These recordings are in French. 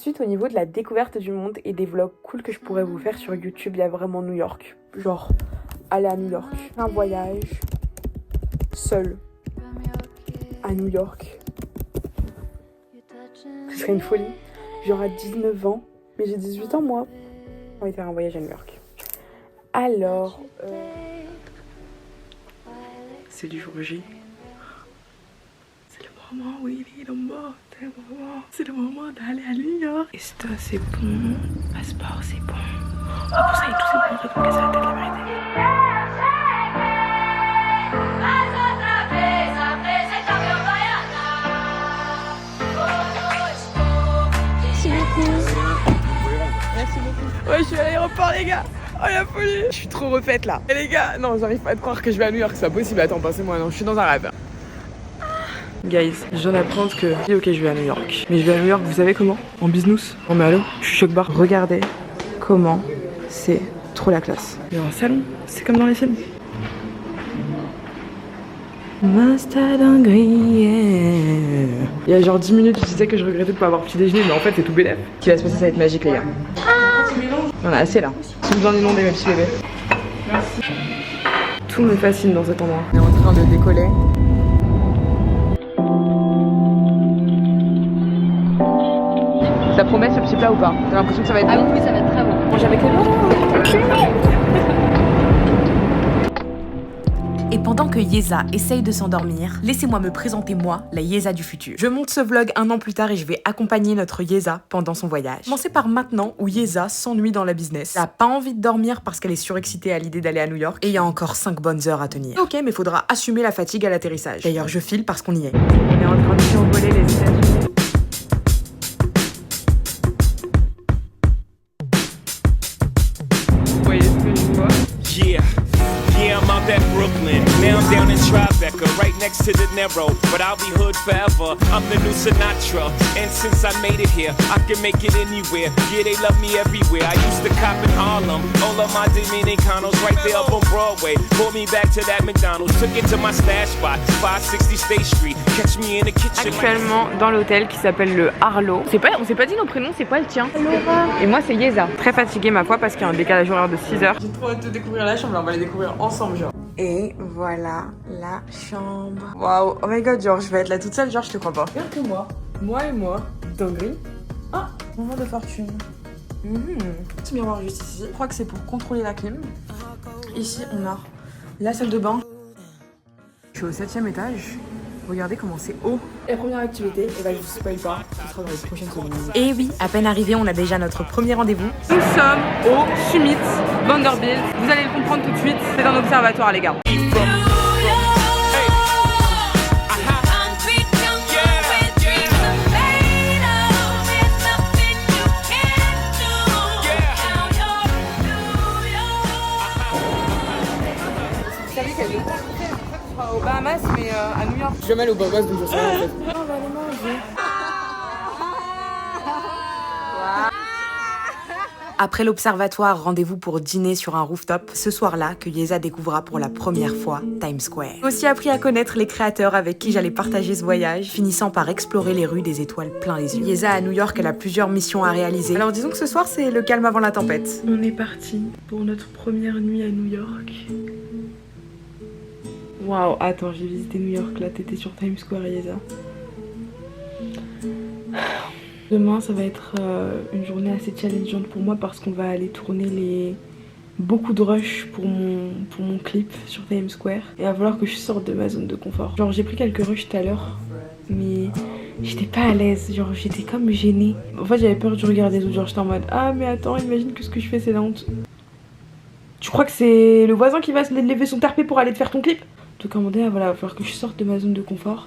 Ensuite, au niveau de la découverte du monde et des vlogs cool que je pourrais vous faire sur YouTube, il y a vraiment New York. Genre, aller à New York. Un voyage seul à New York. Ce serait une folie. J'aurai 19 ans, mais j'ai 18 ans moi. On va faire un voyage à New York. Alors, c'est du jour J. C'est le moment où il est là-bas. C'est le moment d'aller à New York. Et ça, c'est bon. Passeport, c'est bon. Ah, pour ça, il y a tous ces bons trucs à la tête, la vérité. Merci beaucoup. Ouais, je suis à l'aéroport, les gars. Oh la folie. Je suis trop refaite là. Et les gars, non, j'arrive pas à te croire que je vais à New York, c'est pas possible. Attends, passez-moi, non, je suis dans un rêve. Guys, je viens d'apprendre que ok, je vais à New York. Mais je vais à New York, vous savez comment? En business. Oh mais allô, je suis choc bar. Regardez comment c'est trop la classe. Il y a un salon, c'est comme dans les films. Mustard gris. Il y a genre 10 minutes, je disais que je regrettais de pas avoir petit déjeuner, mais en fait c'est tout bénef. Ce qui va se passer, ça va être magique les gars. On a assez là. J'ai besoin d'inonder mes petits bébés. Merci. Tout me fascine dans cet endroit. On est en train de décoller. Ça promet ce petit plat ou pas? J'ai l'impression que ça va être bon. Ah oui, ça va être très bon. Manger avec les mains. Et pendant que Yeza essaye de s'endormir, laissez-moi me présenter moi, la Yeza du futur. Je monte ce vlog 1 an plus tard et je vais accompagner notre Yeza pendant son voyage. Commencez par maintenant où Yeza s'ennuie dans la business. Elle a pas envie de dormir parce qu'elle est surexcitée à l'idée d'aller à New York et il y a encore 5 bonnes heures à tenir. Ok, mais faudra assumer la fatigue à l'atterrissage. D'ailleurs, je file parce qu'on y est. On est en train de survoler les États-Unis. Vous voyez ce que je vois? Yeah, I'm out at Brooklyn. Now I'm down in Tribeca, right next to De Niro. But I'll be hood forever. I'm the new Sinatra. And since I made it here, I can make it anywhere. Yeah, they love me everywhere. I used to cop in Harlem. All of my Dominicanos right there up on Broadway. Pulled me back to that McDonald's. Took it to my stash spot, 560 State Street. Catch me in the kitchen. Actuellement dans l'hôtel qui s'appelle le Harlow. On s'est pas dit nos prénoms, c'est quoi le tien? Laura. Et moi c'est Yeza. Très fatiguée ma foi parce qu'il y a un décalage horaire de 6 heures. J'ai trop hâte de découvrir la chambre, on va les découvrir ensemble genre. Et voilà la chambre. Waouh, oh my god, genre je vais être là toute seule, genre je te crois pas. Regarde que moi et moi, dinguerie. Ah, moment de fortune. Petit miroir juste ici. Je crois que c'est pour contrôler la clim. Ici on a la salle de bain. Je suis au 7e étage. Regardez comment c'est haut. La première activité, et bah je vous spoil pas, ce sera dans les prochaines secondes. Et oui, à peine arrivé, on a déjà notre premier rendez-vous. Nous sommes au Summit Vanderbilt. Vous allez le comprendre tout de suite, c'est un observatoire les gars. Vous savez qu'elle est aux Bahamas mais à New York. Je suis jamais allée aux Bahamas donc je sais rien en fait. On va aller manger. Après l'observatoire, rendez-vous pour dîner sur un rooftop. Ce soir-là, que Yeza découvrira pour la première fois Times Square. J'ai aussi appris à connaître les créateurs avec qui j'allais partager ce voyage, finissant par explorer les rues des étoiles plein les yeux. Yeza à New York, elle a plusieurs missions à réaliser. Alors disons que ce soir, c'est le calme avant la tempête. On est parti pour notre première nuit à New York. Waouh, attends, j'ai visité New York, là t'étais sur Times Square, Yeza. Demain, ça va être une journée assez challengeante pour moi parce qu'on va aller tourner beaucoup de rush pour mon clip sur Times Square. Et il va falloir que je sorte de ma zone de confort. Genre j'ai pris quelques rushs tout à l'heure, mais j'étais pas à l'aise, genre j'étais comme gênée. En fait j'avais peur du regard des autres, genre j'étais en mode ah mais attends, imagine que ce que je fais c'est la honte. Tu crois que c'est le voisin qui va se lever son tarpé pour aller te faire ton clip? Donc à un moment donné, voilà, il va falloir que je sorte de ma zone de confort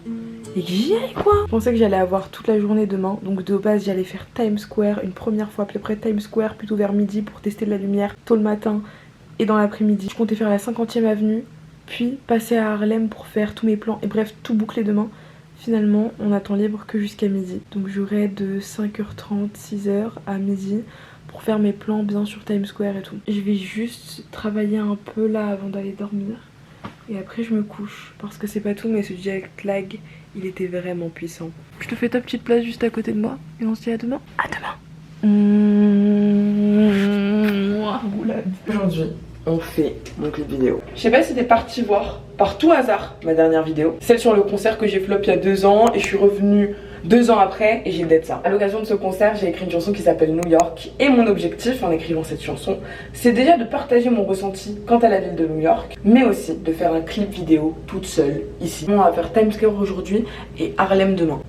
et que j'y aille quoi. Je pensais que j'allais avoir toute la journée demain, donc de base j'allais faire Times Square une première fois, puis après Times Square plutôt vers midi pour tester de la lumière tôt le matin et dans l'après-midi. Je comptais faire la 50e avenue, puis passer à Harlem pour faire tous mes plans et bref tout boucler demain. Finalement on attend libre que jusqu'à midi, donc j'aurai de 5h30, 6h à midi pour faire mes plans bien sur Times Square et tout. Je vais juste travailler un peu là avant d'aller dormir. Et après je me couche parce que c'est pas tout mais ce jet lag Il était vraiment puissant. Je te fais ta petite place juste à côté de moi et on se dit à demain. À demain. Aujourd'hui, on fait mon clip vidéo. Je sais pas si t'es parti voir par tout hasard ma dernière vidéo, celle sur le concert que j'ai flop il y a 2 ans et je suis revenue 2 ans après et j'ai dead ça. À l'occasion de ce concert, j'ai écrit une chanson qui s'appelle New York et mon objectif en écrivant cette chanson, c'est déjà de partager mon ressenti quant à la ville de New York, mais aussi de faire un clip vidéo toute seule ici. On va faire Times Square aujourd'hui et Harlem demain.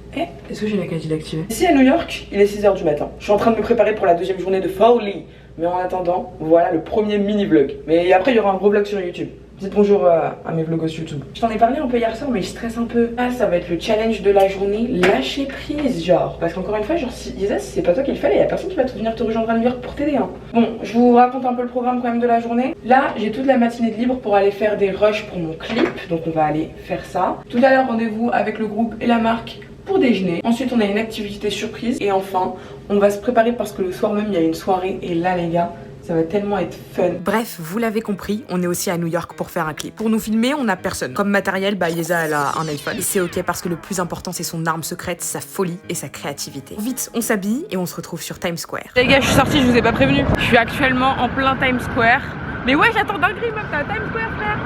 Est-ce que j'ai la Cadillac activée? Ici à New York, il est 6h du matin. Je suis en train de me préparer pour la 2e journée de Foley. Mais en attendant, voilà le premier mini vlog. Mais après il y aura un gros vlog sur YouTube. Dites bonjour à mes vlogs sur YouTube. Je t'en ai parlé un peu hier soir mais je stresse un peu. Ah, ça va être le challenge de la journée, lâcher prise genre. Parce qu'encore une fois, genre si Isa, si c'est pas toi qu'il fallait, y a personne qui va venir te rejoindre à New York pour t'aider hein. Bon, je vous raconte un peu le programme quand même de la journée. Là, j'ai toute la matinée de libre pour aller faire des rushs pour mon clip. Donc on va aller faire ça. Tout à l'heure, rendez-vous avec le groupe et la marque pour déjeuner. Ensuite on a une activité surprise. Et enfin, on va se préparer parce que le soir même il y a une soirée. Et là les gars, ça va tellement être fun. Bref, vous l'avez compris, on est aussi à New York pour faire un clip. Pour nous filmer, on n'a personne. Comme matériel, Yeza elle a un iPhone. Et c'est ok parce que le plus important c'est son arme secrète, sa folie et sa créativité. Vite, on s'habille et on se retrouve sur Times Square. Les gars, je suis sortie, je vous ai pas prévenu. Je suis actuellement en plein Times Square. Mais ouais, j'attends dinguerie meuf, t'es à Times Square frère.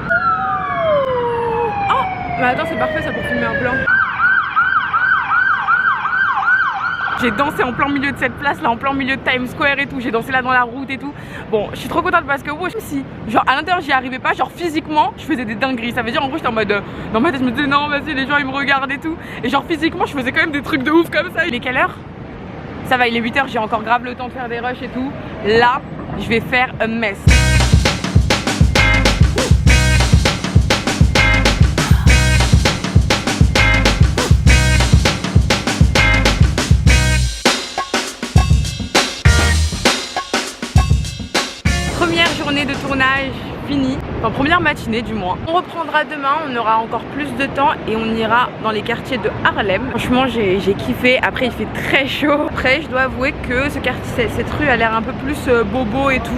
Oh, mais attends, c'est parfait ça pour filmer un plan. J'ai dansé en plein milieu de cette place là, en plein milieu de Times Square et tout. J'ai dansé là dans la route et tout. Bon, je suis trop contente parce que ouais, si genre à l'intérieur j'y arrivais pas, genre physiquement je faisais des dingueries. Ça veut dire en gros j'étais en mode dans ma tête je me disais non vas-y les gens ils me regardent et tout. Et genre physiquement je faisais quand même des trucs de ouf comme ça. Il est quelle heure? Ça va, il est 8h, j'ai encore grave le temps de faire des rushs et tout. Là, je vais faire un mess. Première journée de tournage finie, enfin première matinée du moins. On reprendra demain, on aura encore plus de temps et on ira dans les quartiers de Harlem. Franchement j'ai kiffé, après il fait très chaud. Après je dois avouer que ce quartier, cette rue a l'air un peu plus bobo et tout.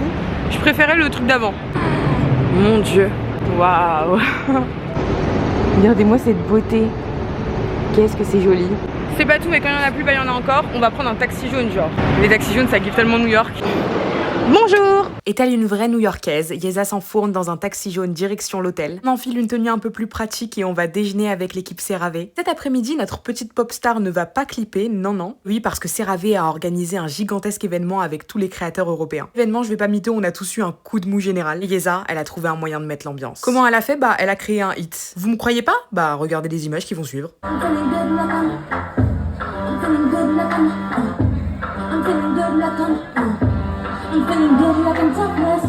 Je préférais le truc d'avant. Mon dieu, waouh. Regardez-moi cette beauté. Qu'est-ce que c'est joli. C'est pas tout mais quand il y en a plus, bah il y en a encore. On va prendre un taxi jaune genre. Les taxis jaunes ça kiffe tellement New York. Bonjour! Et telle une vraie New-Yorkaise, Yeza s'enfourne dans un taxi jaune direction l'hôtel. On enfile une tenue un peu plus pratique et on va déjeuner avec l'équipe CeraVe. Cet après-midi, notre petite pop star ne va pas clipper, non. Oui, parce que CeraVe a organisé un gigantesque événement avec tous les créateurs européens. Événement, je vais pas mytho, on a tous eu un coup de mou général. Yeza, elle a trouvé un moyen de mettre l'ambiance. Comment elle a fait? Bah, elle a créé un hit. Vous me croyez pas? Bah, regardez les images qui vont suivre. I'm feeling good like I'm topless.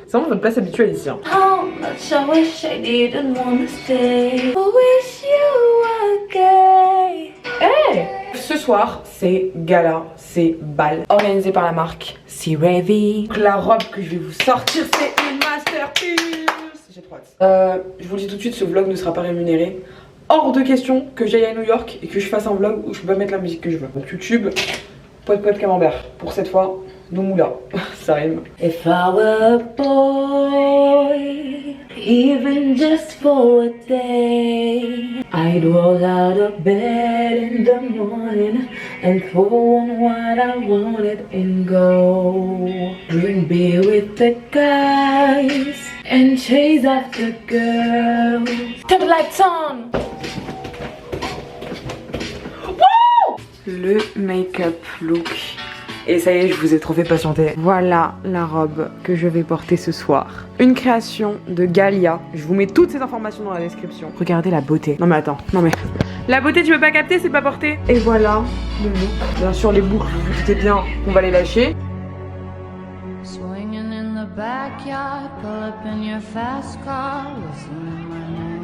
C'est vraiment notre place habituelle ici hein. How much I wish I didn't wanna stay. I wish you were gay. Hey, ce soir, c'est gala, c'est bal, organisé par la marque CeraVe. La robe que je vais vous sortir, c'est une masterpiece. J'ai trop hâte. Je vous le dis tout de suite, ce vlog ne sera pas rémunéré. Hors de question que j'aille à New York et que je fasse un vlog où je peux pas mettre la musique que je veux. Donc YouTube, pote camembert. Pour cette fois, nos moulins. Ça rime. If I were a boy, even just for a day, I'd roll out of bed in the morning and throw on what I wanted and go. Drink beer with the guys and chase after girls. Turn the lights on! Le make-up look Et ça y est, je vous ai trop fait patienter. Voilà la robe que je vais porter ce soir. Une création de Galia. Je vous mets toutes ces informations dans la description. Regardez la beauté. Non mais attends, non mais... La beauté, tu veux pas capter, c'est pas porté. Et voilà le look. Bien sûr, les boucles, vous vous doutez bien qu'on va les lâcher. Swinging in the backyard, pull up in your fast car, listening my name.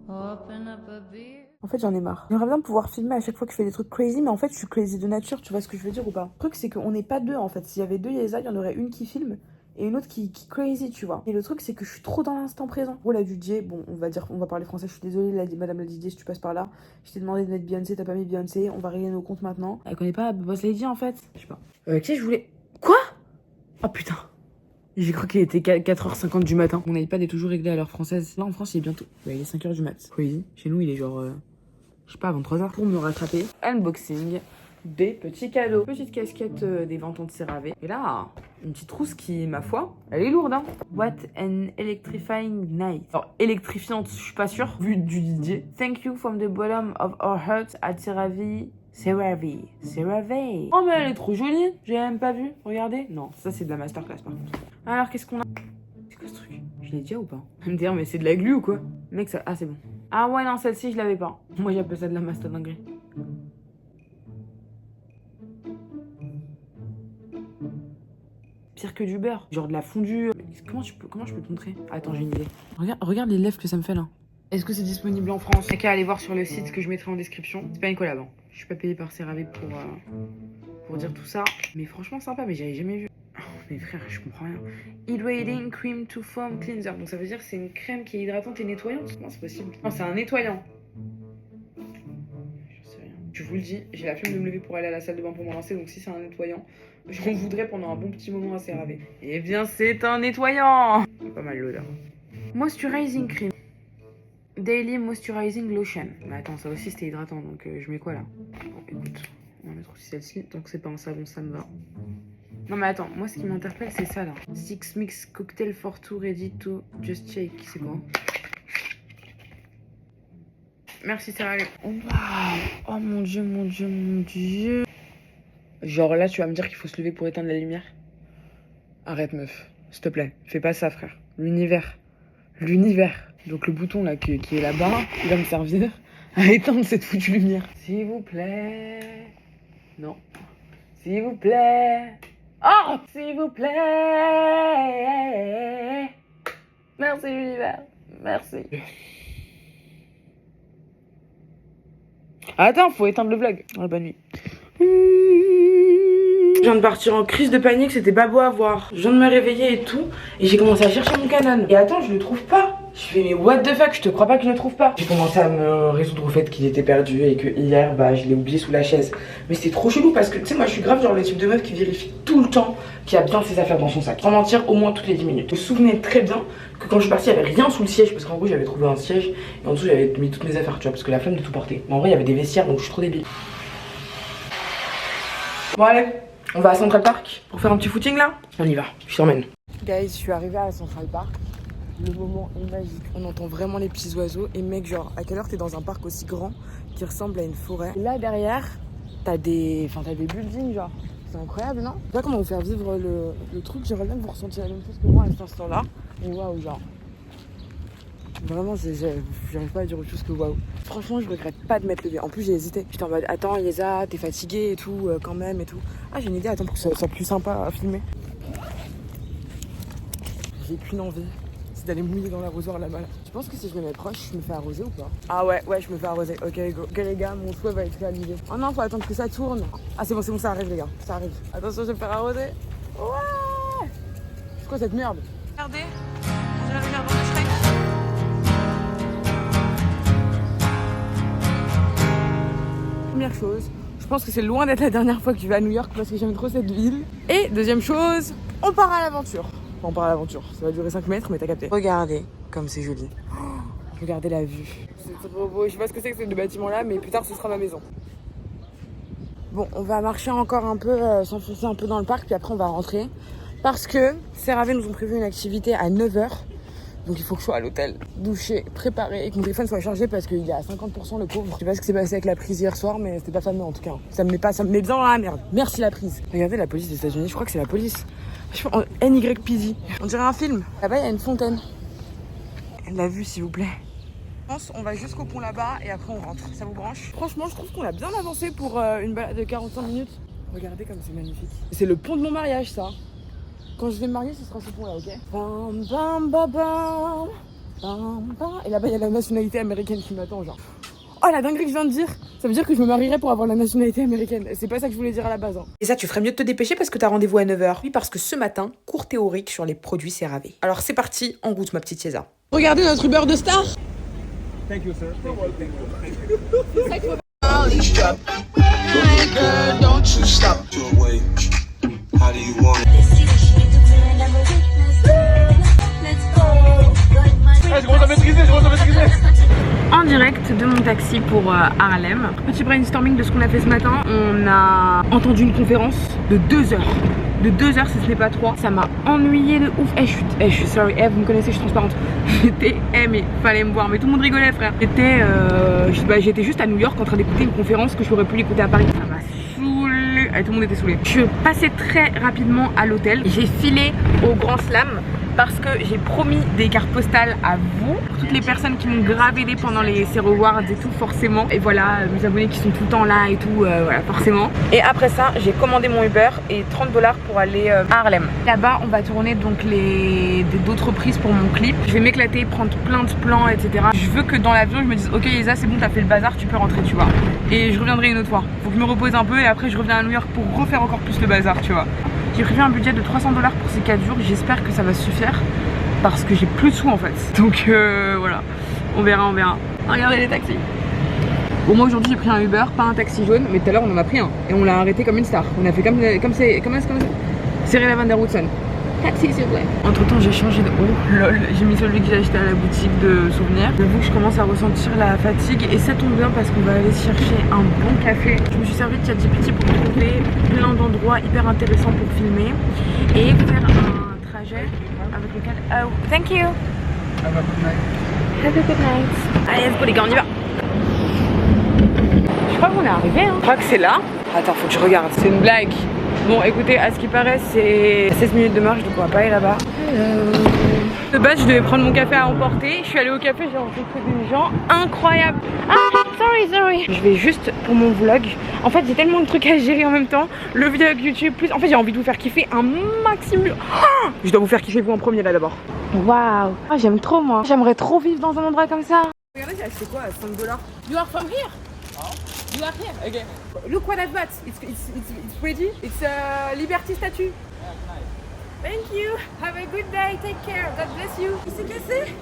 Open up a beer. En fait, j'en ai marre. J'aimerais bien pouvoir filmer à chaque fois que je fais des trucs crazy, mais en fait, je suis crazy de nature, tu vois ce que je veux dire ou pas? Le truc, c'est qu'on n'est pas deux en fait. S'il y avait deux Yeza, il y en aurait une qui filme et une autre qui crazy, tu vois. Et le truc, c'est que je suis trop dans l'instant présent. Oh, la Didier, bon, on va parler français, je suis désolée, madame la Didier, si tu passes par là. Je t'ai demandé de mettre Beyoncé, t'as pas mis Beyoncé, on va régler nos comptes maintenant. Elle connaît pas Boss Lady en fait? Je sais pas. Tu sais, je voulais. Quoi? Oh putain! J'ai cru qu'il était 4h50 du matin. Mon iPad est toujours réglé à l'heure française. Là en France, il est bientôt. Ouais, il est 5h du mat. Crazy. Chez nous, il est genre. Je sais pas, 23h. Pour me rattraper, unboxing des petits cadeaux. Petite casquette des ventons de CeraVe. Et là, une petite trousse qui, ma foi, elle est lourde, hein. What an electrifying night. Alors, électrifiante, je suis pas sûre, vu du Didier. Thank you from the bottom of our hearts at CeraVe. CeraVe. CeraVe. Oh, mais elle est trop jolie. J'ai même pas vu. Regardez. Non, ça, c'est de la masterclass, par contre. Alors, qu'est-ce qu'on a? C'est quoi ce truc? Je l'ai déjà ou pas? Me dire, mais c'est de la glu ou quoi? Mec, ça. Ah, c'est bon. Ah ouais, non, celle-ci, je l'avais pas. Moi, j'appelle ça de la master dinguerie. Pire que du beurre. Genre de la fondue. Comment je peux te montrer? Attends, j'ai une idée. Regarde les lèvres que ça me fait là. Est-ce que c'est disponible en France? T'as qu'à aller voir sur le site que je mettrai en description. C'est pas une collab, hein. Je suis pas payée par CeraVe pour dire tout ça. Mais franchement, sympa, mais j'avais jamais vu. Mais frère, je comprends rien. Hydrating Cream to Foam Cleanser. Donc ça veut dire que c'est une crème qui est hydratante et nettoyante. Comment c'est possible? Non, c'est un nettoyant. Je sais rien. Je vous le dis, j'ai la flemme de me lever pour aller à la salle de bain pour me lancer. Donc si c'est un nettoyant, j'en voudrais pendant un bon petit moment à CeraVe. Eh bien, c'est un nettoyant. Pas mal l'odeur. Moisturizing Cream. Daily Moisturizing Lotion. Mais attends, ça aussi c'était hydratant. Donc je mets quoi là? Bon, écoute, on va mettre aussi celle-ci. Tant que c'est pas un savon, ça me va. Non mais attends, moi ce qui m'interpelle c'est ça là. Six Mix Cocktail for Two Ready to Just Shake. C'est quoi? Merci CeraVe. Oh, wow. Oh mon dieu, mon dieu, mon dieu. Genre là tu vas me dire qu'il faut se lever pour éteindre la lumière? Arrête meuf, s'il te plaît, fais pas ça frère. L'univers. Donc le bouton là qui est là-bas, il va me servir à éteindre cette foutue lumière. S'il vous plaît. Non. S'il vous plaît. Oh, s'il vous plaît. Merci l'univers. Merci. Attends, faut éteindre le vlog. Oh, bonne nuit. Je viens de partir en crise de panique, c'était pas beau à voir. Je viens de me réveiller et tout, et j'ai commencé à chercher mon Canon. Et attends, je le trouve pas. Je fais mais what the fuck, je te crois pas que je le trouve pas. J'ai commencé à me résoudre au fait qu'il était perdu et que hier, bah je l'ai oublié sous la chaise. Mais c'était trop chelou parce que tu sais, moi je suis grave genre le type de meuf qui vérifie tout le temps qu'il y a bien ses affaires dans son sac. Sans mentir, au moins toutes les 10 minutes. Je me souvenais très bien que quand je suis partie, il y avait rien sous le siège parce qu'en gros j'avais trouvé un siège et en dessous j'avais mis toutes mes affaires, tu vois, parce que la flemme de tout porter. Mais en vrai, il y avait des vestiaires donc je suis trop débile. Bon allez, on va à Central Park pour faire un petit footing là. On y va, je t'emmène. Guys, je suis arrivée à Central Park. Le moment est magique. On entend vraiment les petits oiseaux. Et mec, genre, à quelle heure t'es dans un parc aussi grand qui ressemble à une forêt? Et là derrière, t'as des buildings, genre. C'est incroyable, non? Je sais pas comment vous faire vivre le truc. J'aimerais bien que vous ressentiez la même chose que moi à cet instant-là. Et waouh, genre. Vraiment, j'arrive pas à dire autre chose que waouh. Franchement, je regrette pas de m'être levée. En plus, j'ai hésité. J'étais en mode, attends, Yeza, t'es fatiguée et tout, quand même et tout. Ah, j'ai une idée, attends, pour que ça soit plus sympa à filmer. J'ai qu'une envie, c'est d'aller mouiller dans l'arrosoir là-bas. Tu penses que si je me mets proche, je me fais arroser ou pas? Ah ouais, je me fais arroser. Ok, go. Ok, les gars, mon souhait va être réalisé. Oh non, faut attendre que ça tourne. Ah, c'est bon, ça arrive, les gars. Ça arrive. Attention, je vais me faire arroser. Ouais! C'est quoi cette merde? Regardez, on dirait le jardin de Shrek. Première chose, je pense que c'est loin d'être la dernière fois que je vais à New York parce que j'aime trop cette ville. Et deuxième chose, on part à l'aventure. Enfin, on part à l'aventure, ça va durer 5 mètres mais t'as capté. Regardez comme c'est joli. Oh, regardez la vue. C'est trop beau, je sais pas ce que c'est que ce bâtiment là mais plus tard ce sera ma maison. Bon, on va marcher encore un peu, s'enfoncer un peu dans le parc puis après on va rentrer. Parce que CeraVe nous ont prévu une activité à 9h. Donc il faut que je sois à l'hôtel, douché, préparé et que mon téléphone soit chargé parce qu'il est à 50% le pauvre. Je sais pas ce qui s'est passé avec la prise hier soir, mais c'était pas fameux en tout cas. Ça me met bien dans la merde. Merci la prise. Regardez la police des États-Unis, je crois que c'est la police. Je pense NYPD. On dirait un film. Là-bas il y a une fontaine. La vue s'il vous plaît. On va jusqu'au pont là-bas et après on rentre. Ça vous branche? Franchement, je trouve qu'on a bien avancé pour une balade de 45 minutes. Regardez comme c'est magnifique. C'est le pont de mon mariage ça. Quand je vais me marier, ce sera ce pont-là, ok? Bam, bam, bam, bam, bam, bam. Et là-bas, il y a la nationalité américaine qui m'attend, genre. Oh, la dinguerie que je viens de dire! Ça veut dire que je me marierai pour avoir la nationalité américaine. C'est pas ça que je voulais dire à la base. Hein. Et ça, tu ferais mieux de te dépêcher parce que t'as rendez-vous à 9h. Oui, parce que ce matin, cours théorique sur les produits CeraVe. Alors c'est parti, en route, ma petite Yeza. Regardez notre Uber de star! Thank you, sir. En direct de mon taxi pour Harlem. Petit brainstorming de ce qu'on a fait ce matin. On a entendu une conférence de 2 heures. De 2 heures si ce n'est pas 3. Ça m'a ennuyé de ouf. Je suis sorry, vous me connaissez, je suis transparente. J'étais, mais fallait me voir. Mais tout le monde rigolait frère. J'étais juste à New York en train d'écouter une conférence que je pourrais plus l'écouter à Paris. Ça m'a saoulé. Tout le monde était saoulé. Je suis passée très rapidement à l'hôtel. J'ai filé au Grand Slam parce que j'ai promis des cartes postales à vous, pour toutes les personnes qui m'ont grave aidé pendant les Zero Awards et tout forcément. Et voilà, mes abonnés qui sont tout le temps là et tout, voilà forcément. Et après ça, j'ai commandé mon Uber et $30 pour aller à Harlem. Là-bas, on va tourner donc d'autres prises pour mon clip. Je vais m'éclater, prendre plein de plans, etc. Je veux que dans l'avion, je me dise ok Yeza, c'est bon, t'as fait le bazar, tu peux rentrer, tu vois. Et je reviendrai une autre fois. Faut que je me repose un peu et après je reviens à New York pour refaire encore plus le bazar, tu vois. J'ai prévu un budget de $300 pour ces 4 jours, j'espère que ça va suffire parce que j'ai plus de sous en fait. Donc voilà, on verra. Regardez les taxis. Bon, moi aujourd'hui j'ai pris un Uber, pas un taxi jaune, mais tout à l'heure on en a pris un et on l'a arrêté comme une star. On a fait comme Serena Van Der Woodson. Taxi s'il vous plaît. Entre temps j'ai changé de lol, j'ai mis celui que j'ai acheté à la boutique de souvenirs. J'avoue que je commence à ressentir la fatigue et ça tombe bien parce qu'on va aller chercher un bon café. Je me suis servi de ChatGPT pour trouver plein d'endroits hyper intéressants pour filmer et faire un trajet avec lequel... Oh, thank you. Have a good night. Have a good night. Allez, let's go les gars, on y va. Je crois qu'on est arrivé, hein. Je crois que c'est là. Attends, faut que je regarde, c'est une blague. Bon écoutez, à ce qui paraît c'est 16 minutes de marche donc on va pas aller là-bas. De base je devais prendre mon café à emporter. Je suis allée au café, j'ai rencontré des gens incroyables. Ah sorry. Je vais juste pour mon vlog. En fait j'ai tellement de trucs à gérer en même temps. Le vlog YouTube plus. En fait j'ai envie de vous faire kiffer un maximum. Oh, je dois vous faire kiffer vous en premier là d'abord. Waouh, j'aime trop moi. J'aimerais trop vivre dans un endroit comme ça. Regardez j'ai acheté quoi à $5. You are from here? You are here? Okay. Look what I've got. It's pretty. It's a Liberty statue. Yeah, nice. Thank you. Have a good day. Take care. God bless you. Il s'est cassé?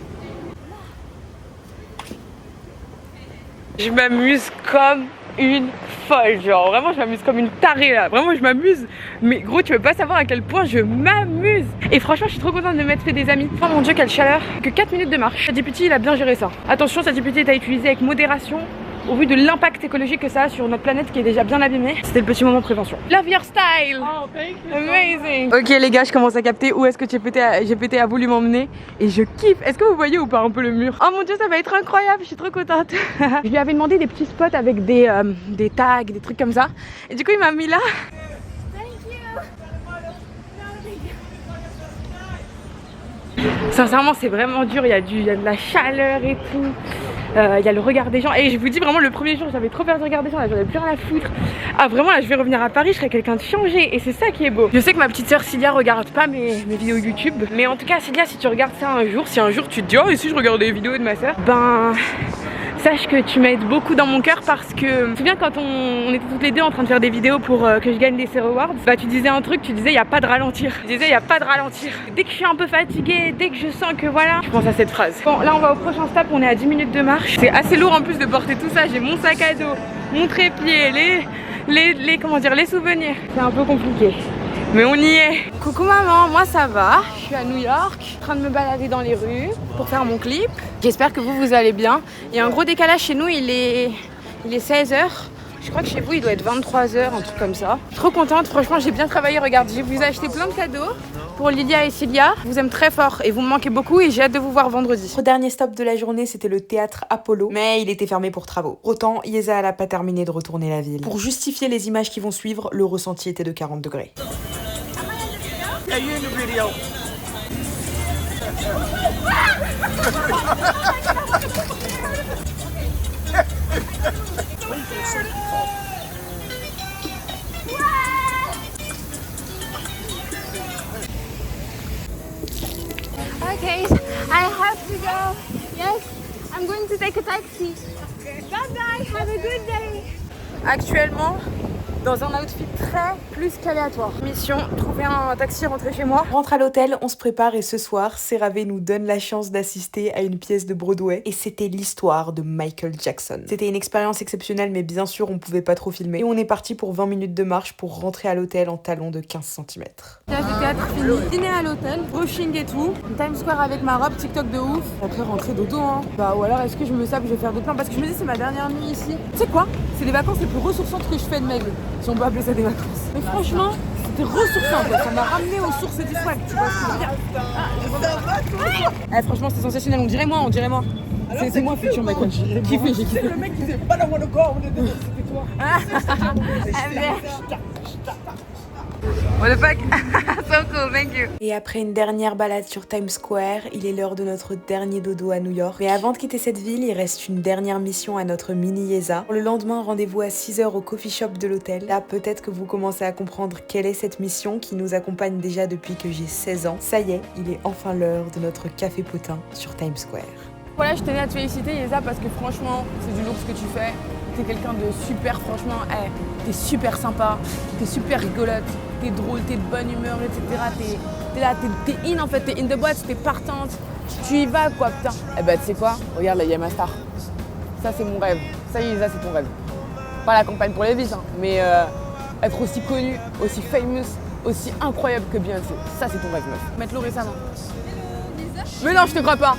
Je m'amuse comme une folle, genre vraiment je m'amuse comme une tarée là, vraiment je m'amuse, mais gros tu peux pas savoir à quel point je m'amuse. Et franchement je suis trop contente de m'être fait des amis. Oh mon dieu quelle chaleur. Que 4 minutes de marche. ChatGPT il a bien géré ça. Attention, ChatGPT est à utiliser avec modération au vu de l'impact écologique que ça a sur notre planète qui est déjà bien abîmée. C'était le petit moment de prévention. Love your style. Oh, thank you. Amazing. Ok les gars, je commence à capter où est-ce que GPT a voulu m'emmener et je kiffe. Est-ce que vous voyez ou pas un peu le mur? Oh mon dieu, ça va être incroyable, je suis trop contente. Je lui avais demandé des petits spots avec des tags, des trucs comme ça. Et du coup il m'a mis là. Sincèrement c'est vraiment dur, il y a de la chaleur et tout. Il y a le regard des gens et je vous dis vraiment le premier jour j'avais trop peur du regard des gens, là j'en avais plus rien à foutre. Ah vraiment là je vais revenir à Paris, je serai quelqu'un de changé et c'est ça qui est beau. Je sais que ma petite soeur Cilia regarde pas mes vidéos YouTube, mais en tout cas Cilia, si tu regardes ça un jour, si un jour tu te dis oh et si je regardais les vidéos de ma soeur, ben sache que tu m'aides beaucoup dans mon cœur parce que je me souviens quand on était toutes les deux en train de faire des vidéos pour que je gagne des Zero Awards, bah tu disais un truc, tu disais il n'y a pas de ralentir. Tu disais il n'y a pas de ralentir. Dès que je suis un peu fatiguée, dès que je sens que voilà, je pense à cette phrase. Bon là on va au prochain stop, on est à 10 minutes de marche. C'est assez lourd en plus de porter tout ça, j'ai mon sac à dos, mon trépied, les souvenirs. C'est un peu compliqué. Mais on y est. Coucou maman, moi ça va. Je suis à New York, en train de me balader dans les rues pour faire mon clip. J'espère que vous allez bien. Il y a un gros décalage chez nous, il est 16h. Je crois que chez vous il doit être 23h, un truc comme ça. Trop contente, franchement j'ai bien travaillé, regarde, j'ai vous acheté plein de cadeaux. pour Lilia et Cilia. Je vous aime très fort et vous me manquez beaucoup et j'ai hâte de vous voir vendredi. Notre dernier stop de la journée, c'était le théâtre Apollo, mais il était fermé pour travaux. Autant, Yeza elle a pas terminé de retourner la ville. Pour justifier les images qui vont suivre, le ressenti était de 40 degrés. Okay, I have to go. Yes, I'm going to take a taxi. Bye bye, have a good day. Actuellement, dans un outfit très plus qu'aléatoire. Mission, trouver un taxi, rentrer chez moi. On rentre à l'hôtel, on se prépare et ce soir, CeraVe nous donne la chance d'assister à une pièce de Broadway et c'était l'histoire de Michael Jackson. C'était une expérience exceptionnelle mais bien sûr on pouvait pas trop filmer et on est parti pour 20 minutes de marche pour rentrer à l'hôtel en talons de 15 cm. Théâtre de théâtre fini, dîner à l'hôtel, brushing et tout, Times Square avec ma robe, TikTok de ouf. Après rentrer dodo hein. Bah ou alors est-ce que je me sape, je vais faire des plans parce que je me dis c'est ma dernière nuit ici. Tu sais quoi? C'est les vacances les plus ressourçantes que je fais de ma vie. Si on peut appeler ça des vacances. Mais franchement, c'était ressourçant quoi. Ça m'a ramené aux sources du swag, tu vois ce que je veux dire? Eh, franchement c'était sensationnel, on dirait moi. C'est moi futur mec, j'ai kiffé. C'est le mec qui disait pas la wanna go, c'était toi. What the fuck? So cool, thank you. Et après une dernière balade sur Times Square, il est l'heure de notre dernier dodo à New York. Mais avant de quitter cette ville, il reste une dernière mission à notre mini Yeza. Le lendemain, rendez-vous à 6h au coffee shop de l'hôtel. Là, peut-être que vous commencez à comprendre quelle est cette mission qui nous accompagne déjà depuis que j'ai 16 ans. Ça y est, il est enfin l'heure de notre café potin sur Times Square. Voilà, je tenais à te féliciter Yeza parce que franchement, c'est du lourd ce que tu fais. T'es quelqu'un de super, franchement, t'es super sympa, t'es super rigolote, t'es drôle, t'es de bonne humeur, etc. T'es là, t'es in en fait, t'es in the boîte, t'es partante, tu y vas quoi, putain. Eh ben tu sais quoi, regarde là, il y a ma star. Ça c'est mon rêve, ça Yeza c'est ton rêve. Pas la campagne pour les vis, hein, mais être aussi connue, aussi famous, aussi incroyable que Beyoncé, ça c'est ton rêve meuf. Mettre l'eau récemment. Mais non, je te crois pas.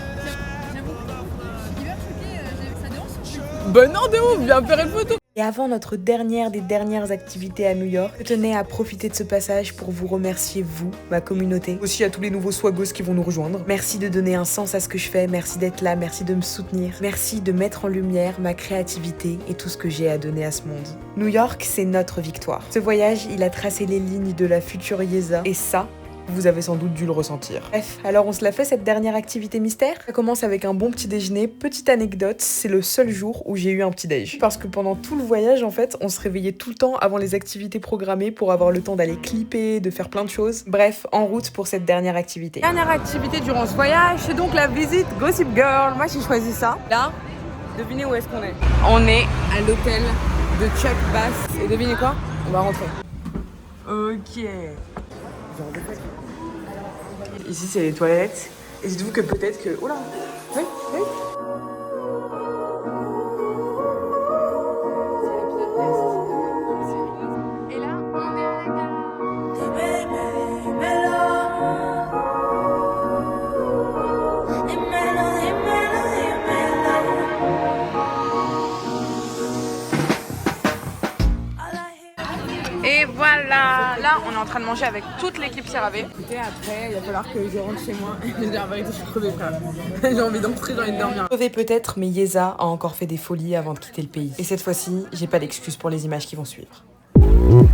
Ben non de ouf, viens faire une photo. Et avant notre dernière des dernières activités à New York, je tenais à profiter de ce passage pour vous remercier vous, ma communauté, aussi à tous les nouveaux swagos qui vont nous rejoindre. Merci de donner un sens à ce que je fais, merci d'être là, merci de me soutenir, merci de mettre en lumière ma créativité et tout ce que j'ai à donner à ce monde. New York, c'est notre victoire. Ce voyage, il a tracé les lignes de la future Yeza et ça, vous avez sans doute dû le ressentir. Bref, alors on se la fait cette dernière activité mystère. Ça commence avec un bon petit déjeuner. Petite anecdote, c'est le seul jour où j'ai eu un petit déj. Parce que pendant tout le voyage, en fait, on se réveillait tout le temps avant les activités programmées pour avoir le temps d'aller clipper, de faire plein de choses. Bref, en route pour cette dernière activité. Dernière activité durant ce voyage, c'est donc la visite Gossip Girl. Moi j'ai choisi ça. Là, devinez où est-ce qu'on est? On est à l'hôtel de Chuck Bass. Et devinez quoi? On va rentrer. Ok. Ici, c'est les toilettes. Et dites-vous que peut-être que... Oh là! Oui, oui. Et là, on est à la gare. Et voilà, là on est en train de manger avec toute l'équipe CeraVe. Écoutez, après il va falloir que je rentre chez moi. Je dis la vérité, je suis crevée frère. J'ai envie d'entrer, j'ai envie de dormir. Crevée peut-être, mais Yeza a encore fait des folies avant de quitter le pays. Et cette fois-ci, j'ai pas d'excuse pour les images qui vont suivre. On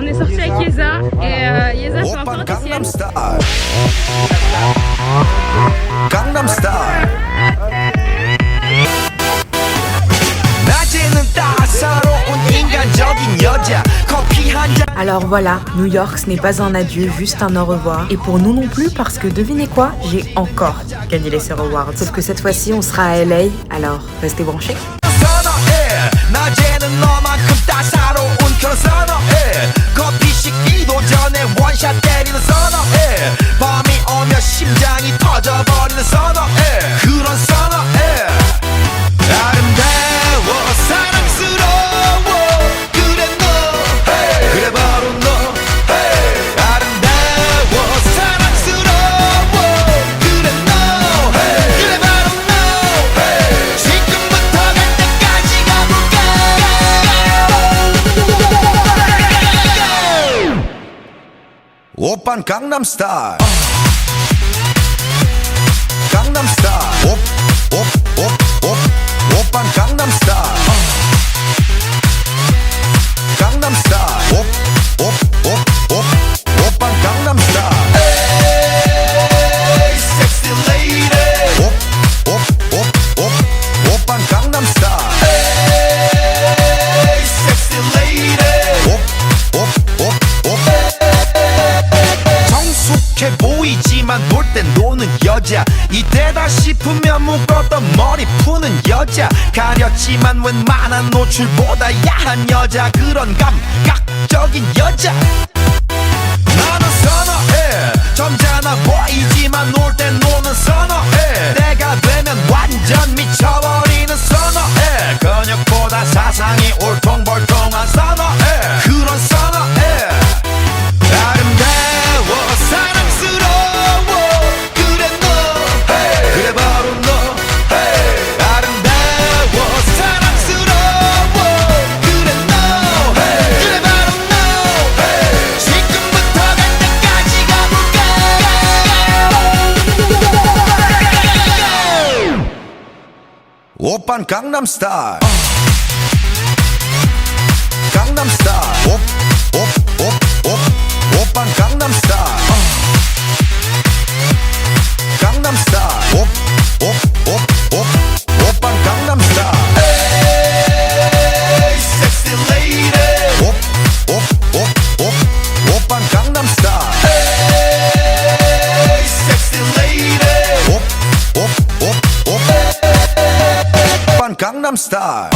est sorti avec Yeza et Yeza fait un peu un ciel. Gangnam Style. Alors voilà, New York, ce n'est pas un adieu, juste un au revoir. Et pour nous non plus, parce que devinez quoi, j'ai encore gagné les Sero Awards. Sauf que cette fois-ci, on sera à LA, alors restez branchés. 오빤 강남스타일 강남스타일 오빤 강남스타일 강남스타일 오빤 강남스타일 에이 섹시 레이디 오빤 강남스타일 에이 섹시 레이디 정숙해 보이지만 놀 땐 노는 여자 이때다 싶으면 묶었던 머리 푸는 여자 가렸지만 웬만한 노출보다 야한 여자 그런 감각적인 여자 나는 선어해 점잖아 보이지만 놀 땐 노는 선어해 때가 되면 완전 미쳐버리는 선어해 근육보다 사상이 울퉁불퉁한 선어해 그런 선어해 아름다워 사랑스러워 그래 너 hey. 그래 바로 너 hey. 아름다워 사랑스러워 그래 너 hey. 그래 바로 너 hey. 지금부터 갈 때까지 가볼까 오빤 강남스타일 강남스타일 오빤 강남스타일 강남스타일 오빤 강남스타일 에이 섹시 레이디 오빤 강남스타일 에이 섹시 레이디 오빤 강남스타일